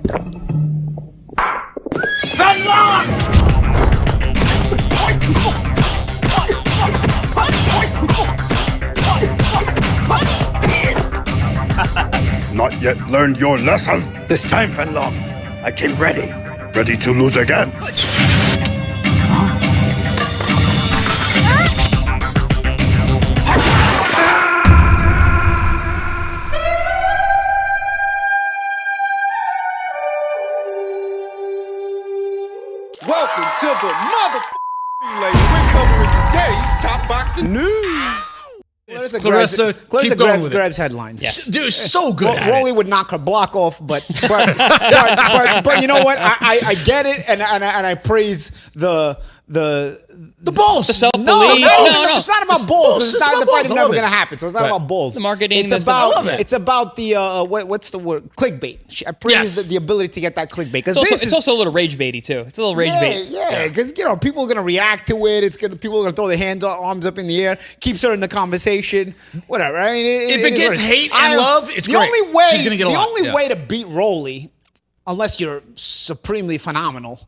Not yet learned your lesson? This time, Fenlong, I came ready. Ready to lose again? Welcome to the relay. We're covering today's top boxing news. Clarissa, keep going with grabs it. headlines. Yes. Dude, so good at Rolly it. would knock her block off, but you know what? I get it, and I praise the balls, the self-belief. No, No. it's not about balls. It's not the fight is never going to happen. So it's not Right. about balls. The marketing, It's about the what's the word? Clickbait. I praise the ability to get that clickbait because It's also a little rage baity too. It's a little rage bait. Yeah, because people are gonna react to it. People are gonna throw their hands, arms up in the air. Keeps her in the conversation. Whatever. I mean, If it gets hate and love, it's great. She's gonna get a lot. The only way to beat Rolly, unless you're supremely phenomenal,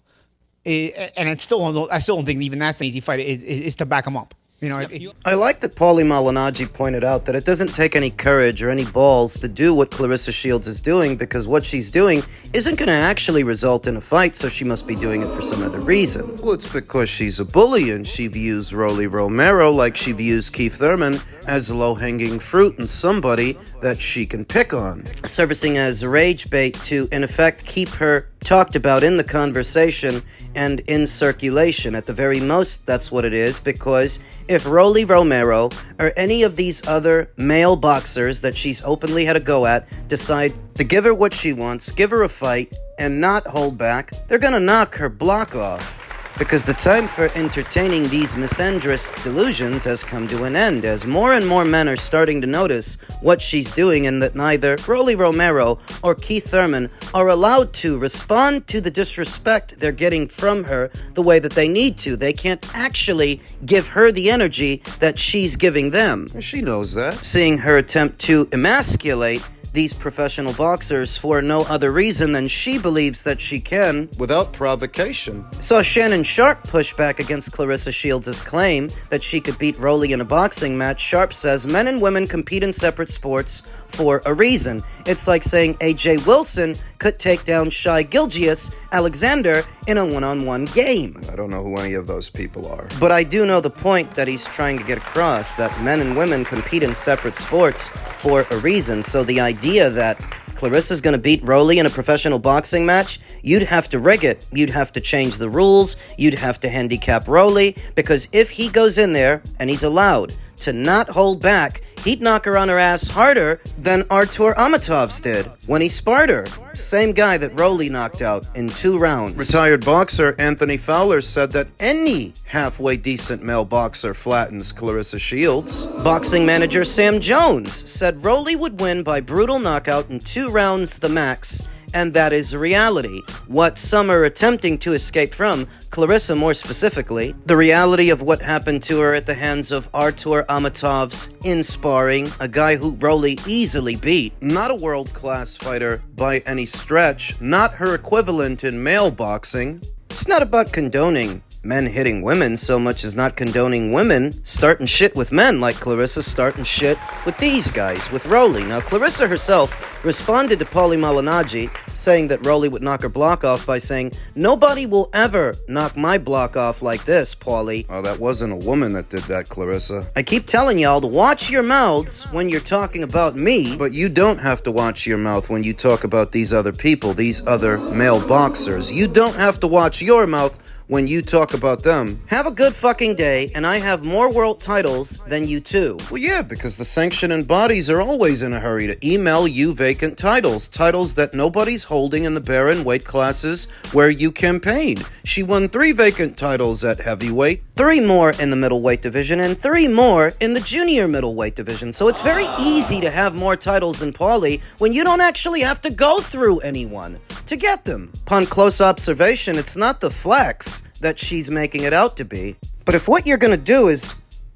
and I still don't think even that's an easy fight. Is to back him up. You know, I like that Paulie Malignaggi pointed out that it doesn't take any courage or any balls to do what Clarissa Shields is doing, because what she's doing isn't going to actually result in a fight, so she must be doing it for some other reason. Well, it's because she's a bully and she views Romero like she views Keith Thurman as low-hanging fruit and somebody that she can pick on, servicing as rage bait to, in effect, keep her talked about in the conversation and in circulation. At the very most, that's what it is, because if Romero or any of these other male boxers that she's openly had a go at decide to give her what she wants, give her a fight, and not hold back, they're gonna knock her block off. Because the time for entertaining these misandrous delusions has come to an end, as more and more men are starting to notice what she's doing, and that neither Romero or Keith Thurman are allowed to respond to the disrespect they're getting from her the way that they need to. They can't actually give her the energy that she's giving them. She knows that. Seeing her attempt to emasculate these professional boxers for no other reason than she believes that she can without provocation. Saw Shannon Sharp push back against Clarissa Shields' claim that she could beat Rolly in a boxing match. Sharp says men and women compete in separate sports for a reason. It's like saying AJ Wilson could take down Shai Gilgeous-Alexander in a one-on-one game. I don't know who any of those people are. But I do know the point that he's trying to get across, that men and women compete in separate sports for a reason. So the idea that Clarissa's gonna beat Rolly in a professional boxing match, you'd have to rig it. You'd have to change the rules. You'd have to handicap Rolly, because if he goes in there and he's allowed to not hold back, he'd knock her on her ass harder than Artur Amatov's did when he sparred her. Same guy that Rolly knocked out in 2 rounds. Retired boxer Anthony Fowler said that any halfway decent male boxer flattens Clarissa Shields. Boxing manager Sam Jones said Rolly would win by brutal knockout in 2 rounds the max, and that is reality. What some are attempting to escape from, Clarissa more specifically, the reality of what happened to her at the hands of Artur Amatov's in sparring, a guy who Rolly easily beat. Not a world-class fighter by any stretch, not her equivalent in male boxing. It's not about condoning men hitting women so much as not condoning women starting shit with men, like Clarissa starting shit with these guys, with Rolly. Now, Clarissa herself responded to Paulie Malignaggi, saying that Rolly would knock her block off by saying, "Nobody will ever knock my block off like this, Paulie." Oh, that wasn't a woman that did that, Clarissa. I keep telling y'all to watch your mouths when you're talking about me, but you don't have to watch your mouth when you talk about these other people, these other male boxers. You don't have to watch your mouth when you talk about them. Have a good fucking day, and I have more world titles than you two. Well, yeah, because the sanctioning bodies are always in a hurry to email you vacant titles that nobody's holding in the barren weight classes where you campaigned. She won 3 vacant titles at heavyweight, 3 more in the middleweight division, and 3 more in the junior middleweight division. So it's very easy to have more titles than Paulie when you don't actually have to go through anyone to get them. Upon close observation, it's not the flex that she's making it out to be. But if what you're gonna do is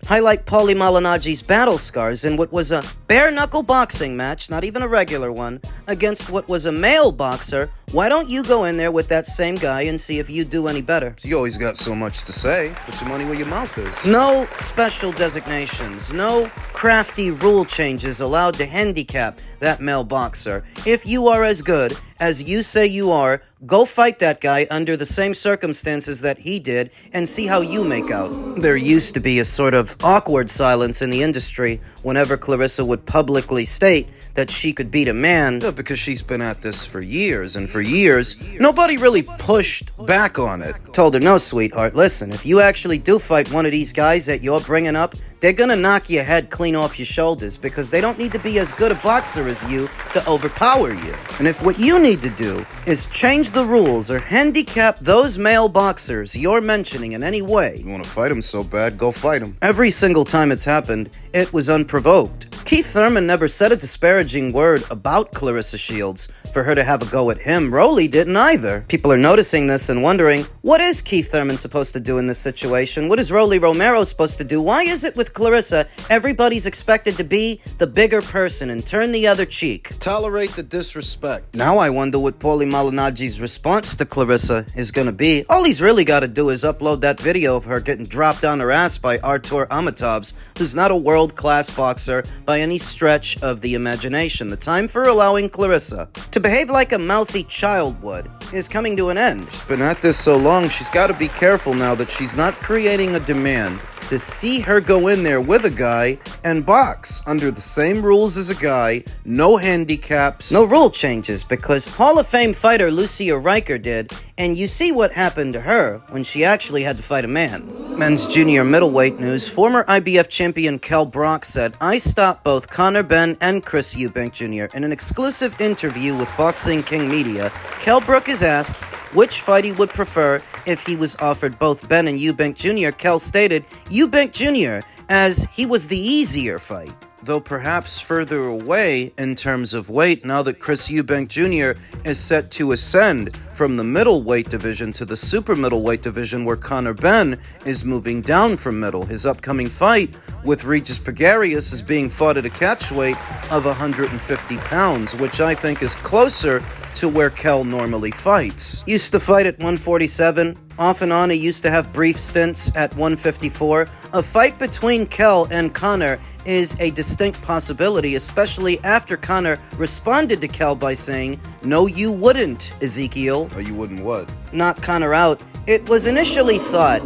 highlight Paulie Malignaggi's battle scars in what was a bare-knuckle boxing match, not even a regular one, against what was a male boxer. Why don't you go in there with that same guy and see if you do any better? You always got so much to say. Put your money where your mouth is. No special designations, no crafty rule changes allowed to handicap that male boxer. If you are as good as you say you are, go fight that guy under the same circumstances that he did and see how you make out. There used to be a sort of awkward silence in the industry whenever Clarissa would publicly state that she could beat a man. Yeah, because she's been at this for years, and for years, nobody really pushed back on it. Told her, no, sweetheart, listen, if you actually do fight one of these guys that you're bringing up, they're gonna knock your head clean off your shoulders because they don't need to be as good a boxer as you to overpower you. And if what you need to do is change the rules or handicap those male boxers you're mentioning in any way... You want to fight him so bad, go fight him. Every single time it's happened, it was unprovoked. Keith Thurman never said a disparaging word about Clarissa Shields for her to have a go at him. Rolly didn't either. People are noticing this and wondering, what is Keith Thurman supposed to do in this situation? What is Rolly Romero supposed to do? Why is it with Clarissa, everybody's expected to be the bigger person and turn the other cheek? Tolerate the disrespect. Now I wonder what Paulie Malignaggi's response to Clarissa is gonna be. All he's really gotta do is upload that video of her getting dropped on her ass by Artur Amitovs, who's not a world-class boxer by any stretch of the imagination. The time for allowing Clarissa to behave like a mouthy child would is coming to an end. She's been at this so long, she's got to be careful now that she's not creating a demand to see her go in there with a guy and box under the same rules as a guy, no handicaps. No rule changes, because Hall of Fame fighter Lucia Riker did, and you see what happened to her when she actually had to fight a man. Men's junior middleweight news, former IBF champion Kell Brook said, I stopped both Conor Benn and Chris Eubank Jr. In an exclusive interview with Boxing King Media, Kell Brook is asked which fight he would prefer if he was offered both Benn and Eubank Jr. Kell stated Eubank Jr. as he was the easier fight. Though perhaps further away in terms of weight now that Chris Eubank Jr. is set to ascend from the middleweight division to the super middleweight division where Conor Benn is moving down from middle. His upcoming fight with Regis Pagarius is being fought at a catch weight of 150 pounds, which I think is closer to where Kell normally fights. Used to fight at 147. Off and on, he used to have brief stints at 154. A fight between Kell and Conor is a distinct possibility, especially after Conor responded to Kell by saying, no, you wouldn't, Ezekiel. Oh, you wouldn't what? Knock Conor out. It was initially thought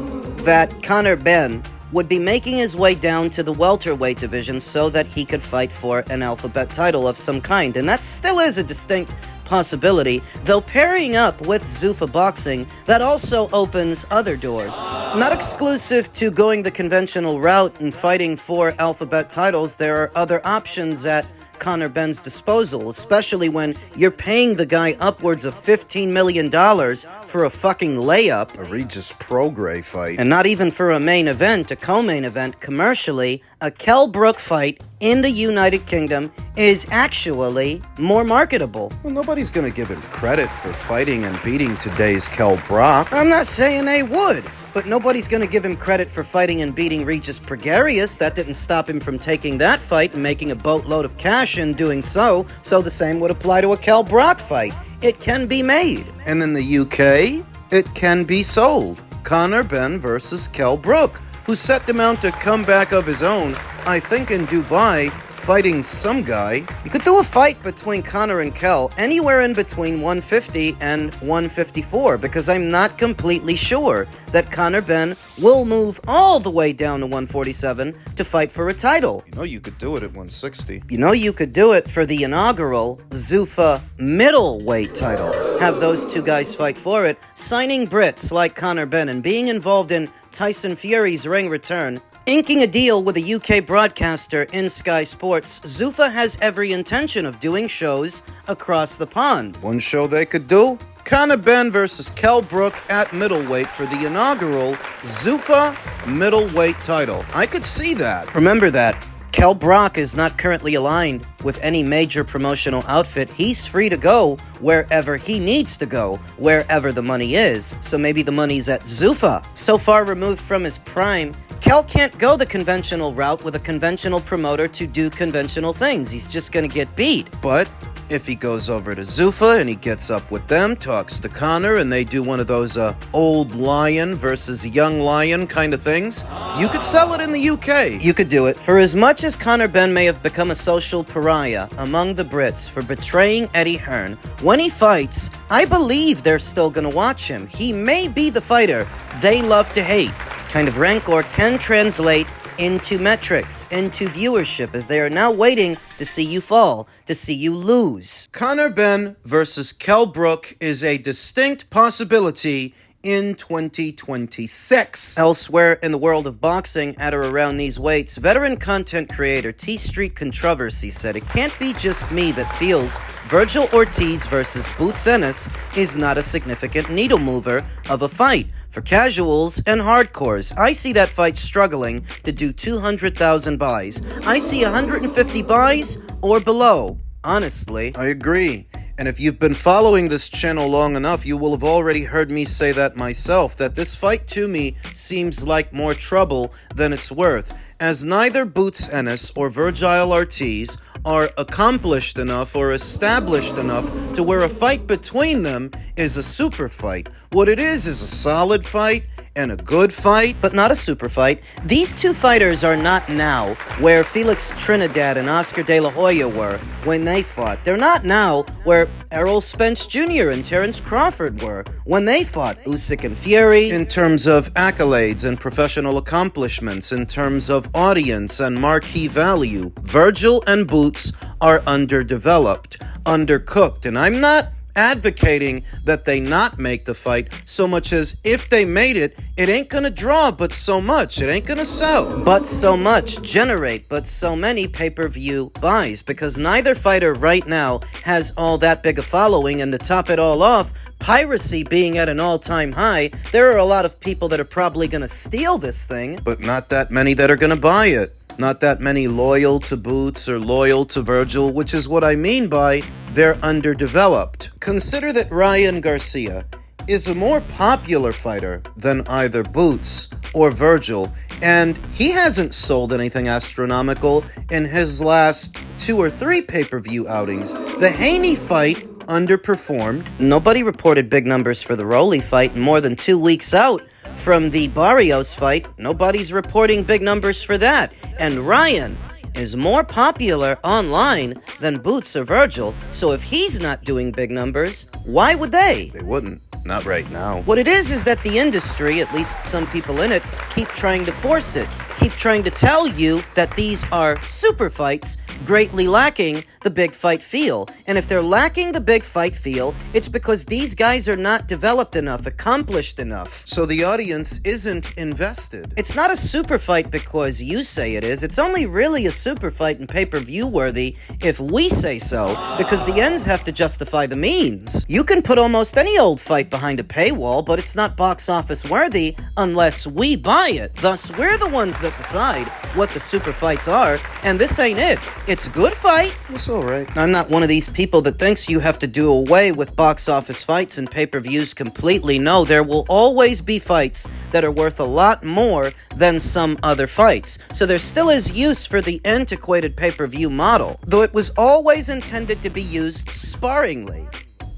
that Conor Benn would be making his way down to the welterweight division so that he could fight for an alphabet title of some kind, and that still is a distinct possibility, though pairing up with Zuffa Boxing, that also opens other doors. Not exclusive to going the conventional route and fighting for alphabet titles, there are other options at Conor Benn's disposal, especially when you're paying the guy upwards of $15 million for a fucking layup. A Regis Prograis fight. And not even for a main event, a co-main event, commercially, a Kell Brook fight in the United Kingdom is actually more marketable. Well, nobody's gonna give him credit for fighting and beating today's Kell Brook. I'm not saying they would, but nobody's gonna give him credit for fighting and beating Regis Pagarius. That didn't stop him from taking that fight and making a boatload of cash in doing so the same would apply to a Kell Brook fight. It can be made. And in the UK, it can be sold. Conor Benn versus Kell Brook, who set to mount a comeback of his own, I think in Dubai, fighting some guy. You could do a fight between Conor and Kell anywhere in between 150 and 154, because I'm not completely sure that Conor Benn will move all the way down to 147 to fight for a title. You know you could do it at 160. You know you could do it for the inaugural Zuffa middleweight title. Have those two guys fight for it, signing Brits like Conor Benn and being involved in Tyson Fury's ring return. Inking a deal with a UK broadcaster in Sky Sports, Zuffa has every intention of doing shows across the pond. One show they could do? Conor Benn versus Kell Brook at middleweight for the inaugural Zuffa middleweight title. I could see that. Remember that. Kell Brook is not currently aligned with any major promotional outfit. He's free to go wherever he needs to go, wherever the money is. So maybe the money's at Zuffa. So far removed from his prime, Kell can't go the conventional route with a conventional promoter to do conventional things. He's just gonna get beat. But if he goes over to Zuffa and he gets up with them, talks to Conor, and they do one of those old lion versus young lion kind of things, you could sell it in the UK. You could do it. For as much as Conor Benn may have become a social pariah among the Brits for betraying Eddie Hearn, when he fights, I believe they're still gonna watch him. He may be the fighter they love to hate. Kind of rancor can translate into metrics, into viewership, as they are now waiting to see you fall, to see you lose. Conor Benn versus Kell Brook is a distinct possibility in 2026. Elsewhere in the world of boxing, at or around these weights, veteran content creator T Street Controversy said, "It can't be just me that feels Virgil Ortiz versus Boots Ennis is not a significant needle mover of a fight. For casuals and hardcores, I see that fight struggling to do 200,000 buys. I see 150 buys or below, honestly." I agree. And if you've been following this channel long enough, you will have already heard me say that myself, that this fight to me seems like more trouble than it's worth, as neither Boots Ennis or Virgil Ortiz are accomplished enough or established enough to where a fight between them is a super fight. What it is a solid fight and a good fight, but not a super fight. These two fighters are not now where Felix Trinidad and Oscar De La Hoya were when they fought. They're not now where Errol Spence Jr. and Terence Crawford were when they fought. Usyk and Fury. In terms of accolades and professional accomplishments, in terms of audience and marquee value, Virgil and Boots are underdeveloped, undercooked, and I'm not advocating that they not make the fight so much as if they made it, it ain't gonna draw but so much, it ain't gonna sell but so much, generate but so many pay-per-view buys, because neither fighter right now has all that big a following. And to top it all off, piracy being at an all-time high, there are a lot of people that are probably gonna steal this thing, but not that many that are gonna buy it. Not that many loyal to Boots or loyal to Virgil, which is what I mean by they're underdeveloped. Consider that Ryan Garcia is a more popular fighter than either Boots or Virgil, and he hasn't sold anything astronomical in his last 2 or 3 pay-per-view outings. The Haney fight underperformed. Nobody reported big numbers for the Rolly fight more than 2 weeks out from the Barrios fight. Nobody's reporting big numbers for that. And Ryan is more popular online than Boots or Virgil, so if he's not doing big numbers, why would they? They wouldn't. Not right now. What it is that the industry, at least some people in it, keep trying to force it. Keep trying to tell you that these are super fights, greatly lacking the big fight feel. And if they're lacking the big fight feel, it's because these guys are not developed enough, accomplished enough. So the audience isn't invested. It's not a super fight because you say it is. It's only really a super fight and pay-per-view worthy if we say so, because the ends have to justify the means. You can put almost any old fight behind a paywall, but it's not box office worthy unless we buy it. Thus, we're the ones that decide what the super fights are, and this ain't it. It's a good fight. It's alright. I'm not one of these people that thinks you have to do away with box office fights and pay-per-views completely. No, there will always be fights that are worth a lot more than some other fights. So there still is use for the antiquated pay-per-view model, though it was always intended to be used sparingly.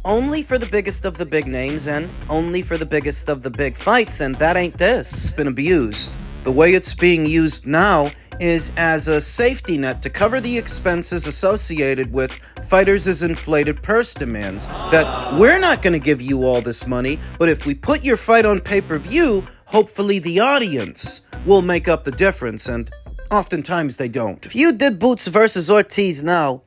Only for the biggest of the big names and only for the biggest of the big fights, and that ain't this. It's been abused. The way it's being used now is as a safety net to cover the expenses associated with fighters' inflated purse demands. That we're not going to give you all this money, but if we put your fight on pay-per-view, hopefully the audience will make up the difference, and oftentimes they don't. If you did Boots versus Ortiz now,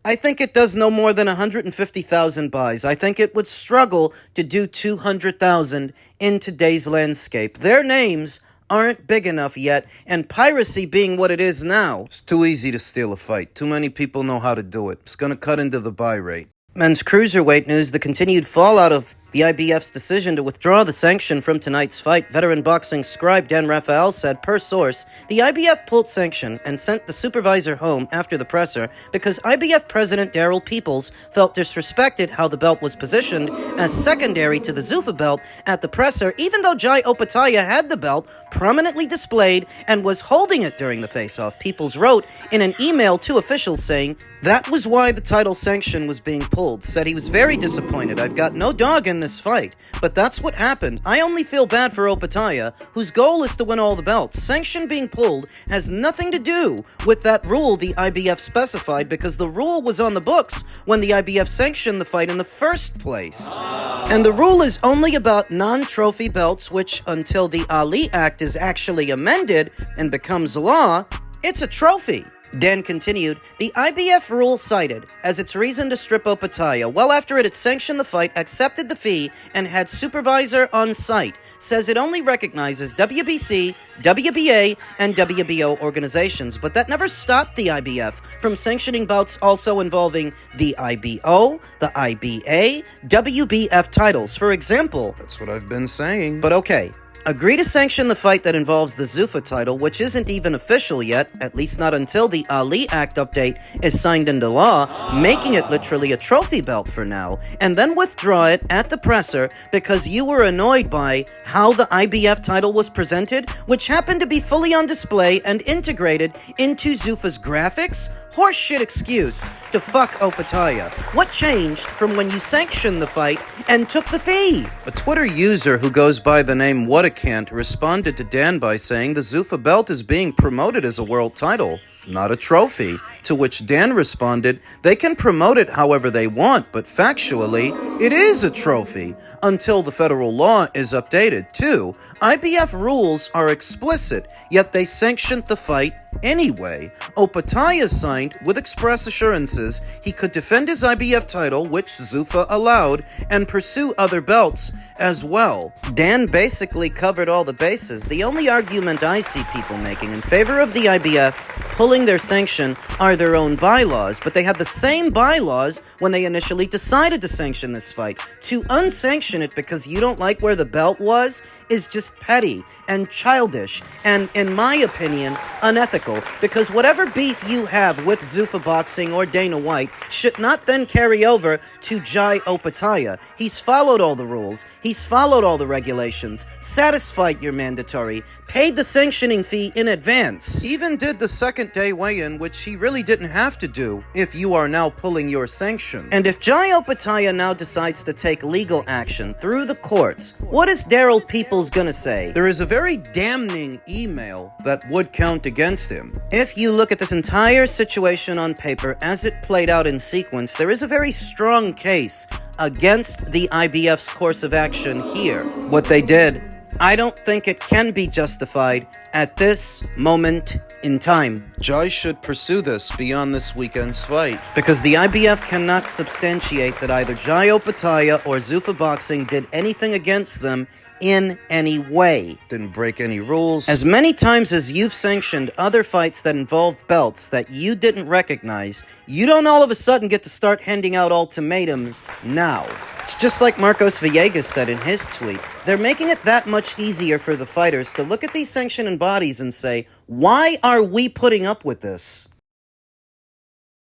I think it does no more than 150,000 buys. I think it would struggle to do 200,000 in today's landscape. Their names aren't big enough yet, and piracy being what it is now. It's too easy to steal a fight. Too many people know how to do it. It's gonna cut into the buy rate. Men's cruiserweight news, the continued fallout of The IBF's decision to withdraw the sanction from tonight's fight, veteran boxing scribe Dan Rafael said, per source, the IBF pulled sanction and sent the supervisor home after the presser because IBF President Daryl Peoples felt disrespected how the belt was positioned as secondary to the Zuffa belt at the presser, even though Jai Opetaia had the belt prominently displayed and was holding it during the face-off. Peoples wrote in an email to officials saying, that was why the title sanction was being pulled. Said he was very disappointed. I've got no dog in this fight, but that's what happened. I only feel bad for Opetaia, whose goal is to win all the belts. Sanction being pulled has nothing to do with that rule the IBF specified because the rule was on the books when the IBF sanctioned the fight in the first place. And the rule is only about non-trophy belts, which until the Ali Act is actually amended and becomes law, it's a trophy. Dan continued, the IBF rule cited as its reason to strip Opetaia, well after it had sanctioned the fight, accepted the fee, and had supervisor on site, says it only recognizes WBC, WBA, and WBO organizations, but that never stopped the IBF from sanctioning bouts also involving the IBO, the IBA, WBF titles, for example. That's what I've been saying. But okay. Agree to sanction the fight that involves the Zuffa title, which isn't even official yet, at least not until the Ali Act update is signed into law, making it literally a trophy belt for now, and then withdraw it at the presser because you were annoyed by how the IBF title was presented, which happened to be fully on display and integrated into Zuffa's graphics? Horseshit excuse to fuck Opetaia. What changed from when you sanctioned the fight and took the fee? A Twitter user who goes by the name Whatakant responded to Dan by saying the Zuffa belt is being promoted as a world title, not a trophy, to which Dan responded, they can promote it however they want, but factually, it is a trophy, until the federal law is updated, too. IBF rules are explicit, yet they sanctioned the fight anyway. Opetaia signed with express assurances he could defend his IBF title, which Zuffa allowed, and pursue other belts as well. Dan basically covered all the bases. The only argument I see people making in favor of the IBF pulling their sanction are their own bylaws, but they had the same bylaws when they initially decided to sanction this fight. To unsanction it because you don't like where the belt was is just petty and childish and, in my opinion, unethical, because whatever beef you have with Zuffa Boxing or Dana White should not then carry over to Jai Opetaia. He's followed all the rules, he's followed all the regulations, satisfied your mandatory, paid the sanctioning fee in advance. Even did the second day weigh-in, which he really didn't have to do if you are now pulling your sanction. And if Jai Opetaia now decides to take legal action through the courts, what is Daryl Peoples gonna say? There is a very damning email that would count against him. If you look at this entire situation on paper as it played out in sequence, there is a very strong case against the IBF's course of action here. What they did, I don't think it can be justified at this moment in time. Jai should pursue this beyond this weekend's fight. Because the IBF cannot substantiate that either Jai Opetaia or Zuffa Boxing did anything against them in any way. Didn't break any rules. As many times as you've sanctioned other fights that involved belts that you didn't recognize, you don't all of a sudden get to start handing out ultimatums now. It's just like Marcos Villegas said in his tweet. They're making it that much easier for the fighters to look at these sanctioning bodies and say, why are we putting up with this?